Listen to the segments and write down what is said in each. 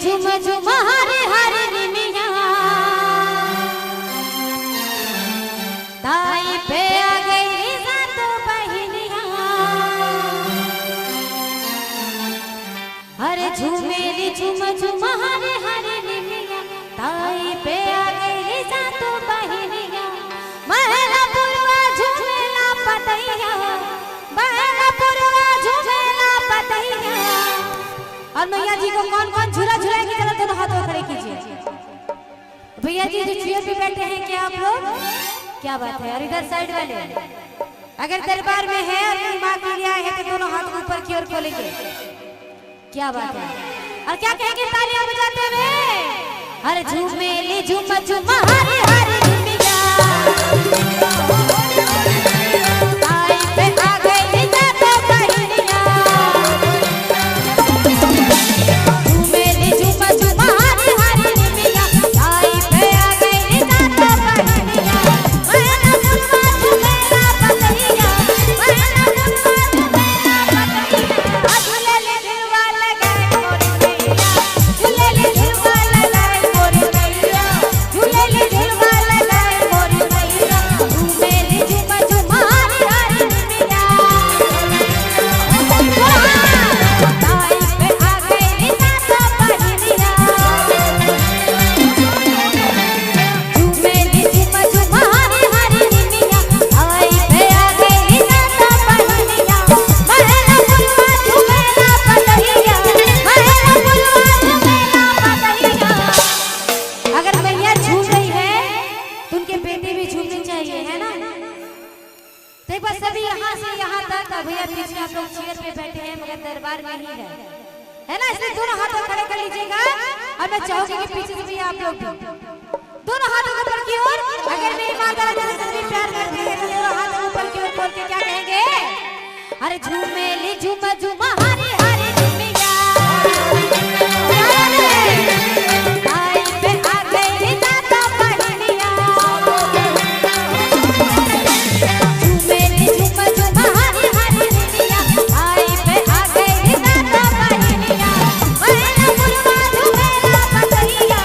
झुम झुम हरे हरे निमिया ताई पे आ गई सातो बहिनिया। अरे झूमेली झुम झुम हरे हरे निमिया ताई पे आ गई सातो बहिनिया। महला पुरवा झूमेला पतैया, महला पुरवा झूमेला पतैया। और मैया जी को कौन कौन झूला झूलाएंगे जरा दोनों हाथों खड़े कीजिए। भैया जी जो चेयर पे बैठे हैं क्या आप लोग? क्या बात है। और इधर साइड वाले अगर दरबार में है और कोई मां के लिए आए हैं तो दोनों हाथ ऊपर की ओर खोलेंगे। क्या बात है। और क्या कहेंगे तालियां बजाते हुए? अरे झूमेली झूम झूम हरे हरे निमिया ताई पे आ गई सातो बहिनिया। झूमेली झूम झूम हरे हरे निमिया ताई पे आ गई सातो बहिनिया। महला पुरवा झूमेला पतैया, महला पुरवा झूमेला पतैया। झूलेली झुलवा लगाए मोरी मैया, झूलेली झुलवा लगाए मोरी मैया, झूलेली झुलवा लगाए मोरी मैया। झूमेली झुम झुम हरे हरे निमिया ताई पे आ गई सातो बहिनिया। झूमेली झुम झुम हरे हरे निमिया ताई पे आ गई सातो बहिनिया। महला पुरवा झूमेला पतैया, महला पुरवा झूमेला पतैया। अगर मैया झूम रही है तो उनके बेटे भी झूमने चाहिए, है ना? तो एक बार सभी यहाँ से यहाँ तक। भैया पीछे आप लोग चेयर पे बैठे हैं मगर दरबार में ही है ना? इसलिए दोनों हाथों खड़े कर लीजिएगा। और मैं चाहूंगी कि पीछे से भी आप लोग दोनों हाथों को ऊपर की ओर। अगर मेरी माता रानी से प्यार करते हैं तो दोनों हाथों ऊपर की ओर खोल के क्या कहेंगे? अरे झूमेली झूम झूम हरे हरे निमिया ताई पे आ गई सातो बहिनिया। झूमेली झुम झुम हरे हरे निमिया ताई पे आ गई सातो बहिनिया। महला पुरवा झूमेला पतैया,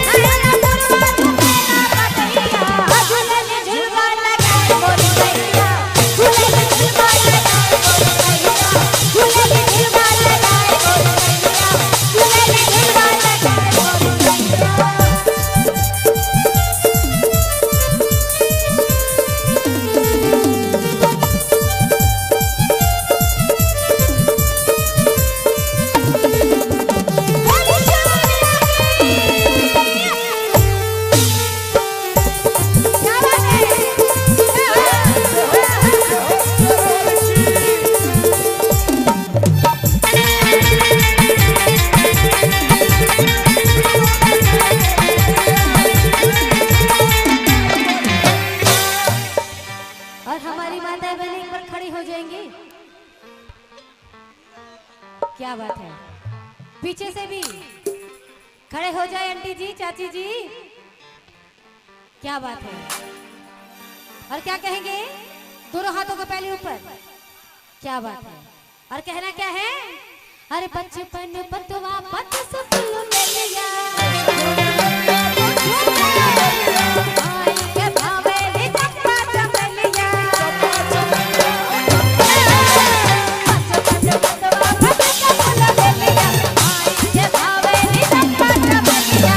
महला पुरवा झूमेला पतैया। झूलेली झुलवा लगाए मोरी मैया, झूलेली झुलवा लगाए मोरी मैया, झूलेली झुलवा लगाए मोरी मैया, झूलेली झुलवा लगाए मोरी मैया। क्या बात है। और हमारी माताएं बहनें एक बार खड़ी हो जाएंगी। क्या बात है। पीछे से भी खड़े हो जाए आंटी जी, चाची जी। क्या बात है। और क्या कहेंगे? दोनों हाथों को पहले ऊपर। क्या बात है। और कहना क्या है? अरे बचपन पतवा पत सफल मिलिया आई के भावेली चप्पा चमेलिया। बचपन पतवा पत सफल मिलिया आई के भावेली चप्पा चमेलिया।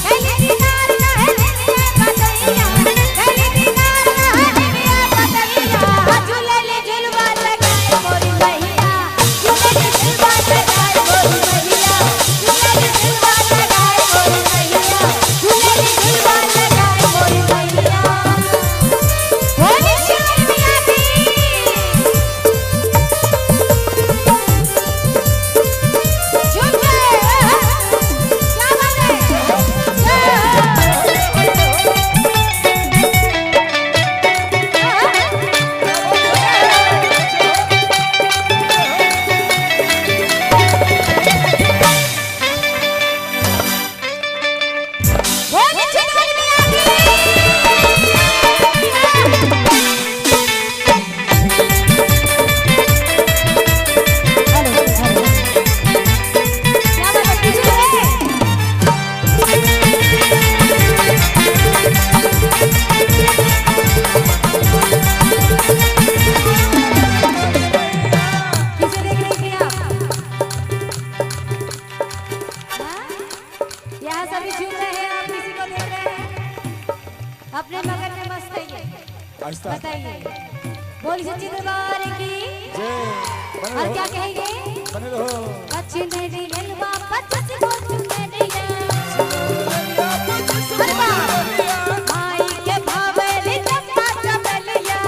कहली दीनार कहलिया पतैया, कहली दीनार कहलिया पतैया। झूलेली झुलवा लगाए मोरी मैया, झूलेली झुलवा लगाए मोरी मैया, भी झूम रहे हैं, आप किसी को देख रहे हैं, अपने मगन में मस्त है ये। बताइए, बोलिए सच्ची दरबार की और क्या कहेंगे? अच्छी मेरी गलवा पच्चीस को चुने दिया माई के भावेली चंपा चमेलिया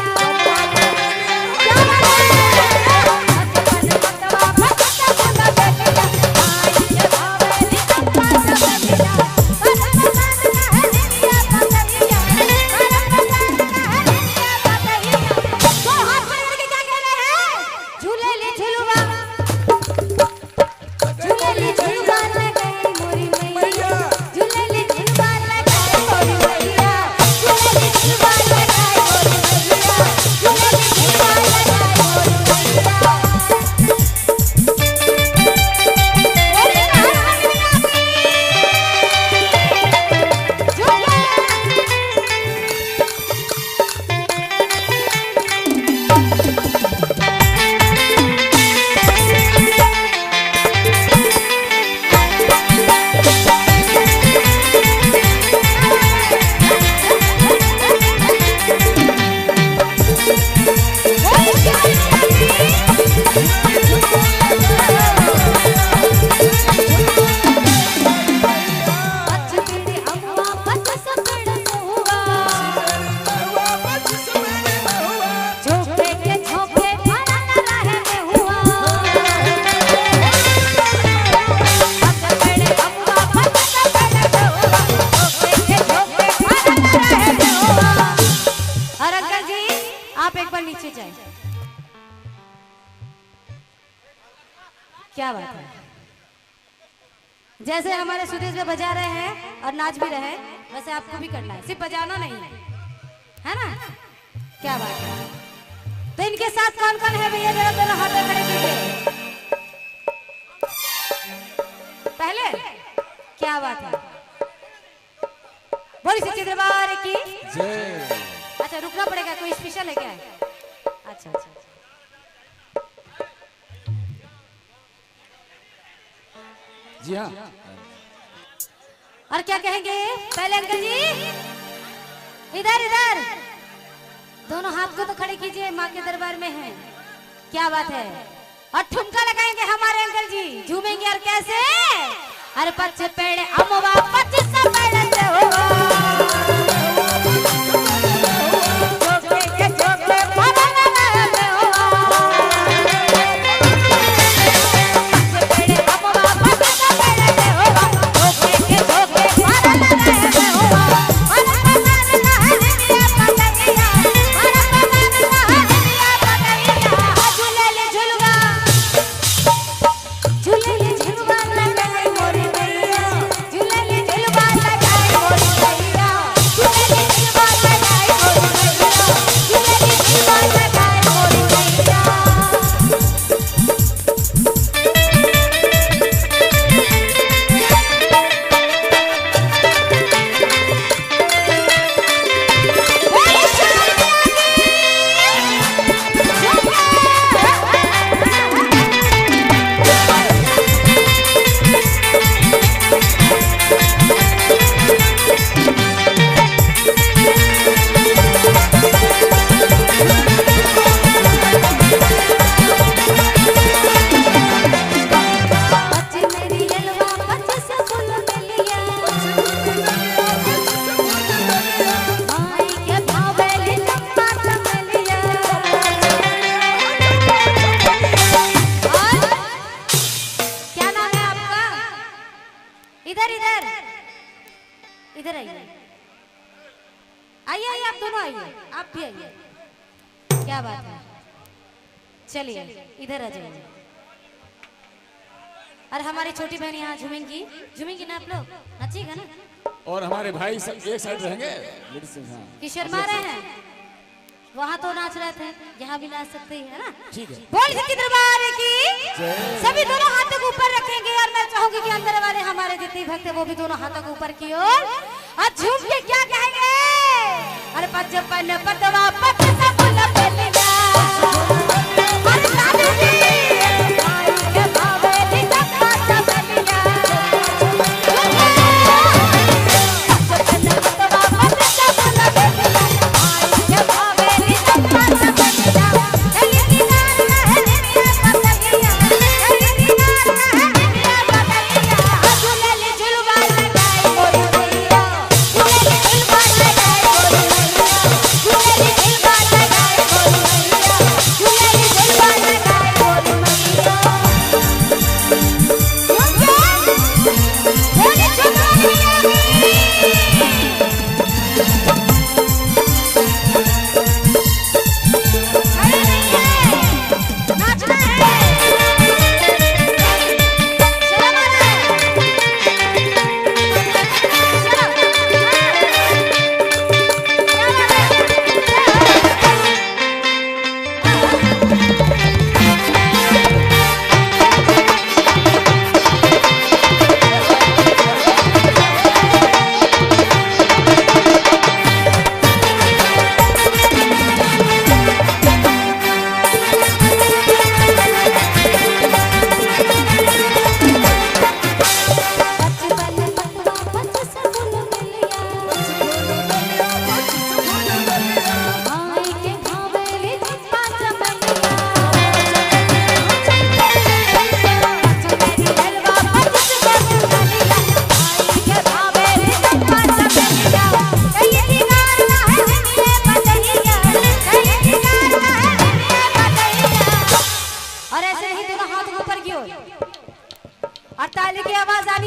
क्या बात है। जैसे हमारे सुदेश में बजा रहे हैं और नाच भी रहे, वैसे आपको भी करना है, सिर्फ बजाना नहीं है ना? क्या बात है। तो इनके साथ कौन कौन है भैया, जरा दोनों हाथ खड़े कीजिए पहले। क्या बात है, बोली सच्ची दरबार की जय। अच्छा रुकना पड़ेगा, कोई स्पेशल है क्या? अच्छा अच्छा जी हाँ। और क्या कहेंगे पहले अंकल जी? इधर इधर दोनों हाथ को तो खड़े कीजिए, माँ के दरबार में है। क्या बात है। और ठुमका लगाएंगे हमारे अंकल जी, झूमेंगे। और कैसे? अरे पच्चे पेड़े अमवा 25 पेड़े से हो इधर आइए, आइए आइए, आप दोनों आइए, आप भी आइए। क्या बात है, चलिए इधर आ जाइए। और हमारी छोटी बहन यहाँ झूमेंगी, झूमेंगी ना आप लोग, नचिएगा ना? और हमारे भाई सब एक साइड रहेंगे। कि शर्मा रहे हैं, वहाँ तो नाच रहे थे, यहाँ भी नाच सकते हैं, है ना? ठीक है। बोल सच्ची दरबार की सभी दोनों हाथों को ऊपर रखेंगे। और मैं चाहूंगी कि अंदर वाले हमारे जितने भक्त है वो भी दोनों हाथों को ऊपर की ओर और झूम के क्या कहेंगे? अरे पचपन पतवा पत सब लपेलिया, अरे साधु जी आई के भावे दी सब चमेलिया।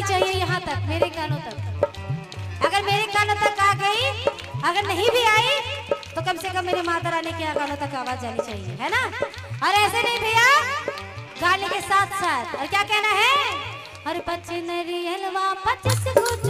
चाहिए यहाँ तक, मेरे कानों तक। अगर मेरे कानों तक आ गई, अगर नहीं भी आई तो कम से कम मेरे माता रानी के कानों तक आवाज जानी चाहिए, है ना। और ऐसे नहीं भैया, गाने के साथ साथ और क्या कहना है, अरे 25 नरियलवा 25 गुज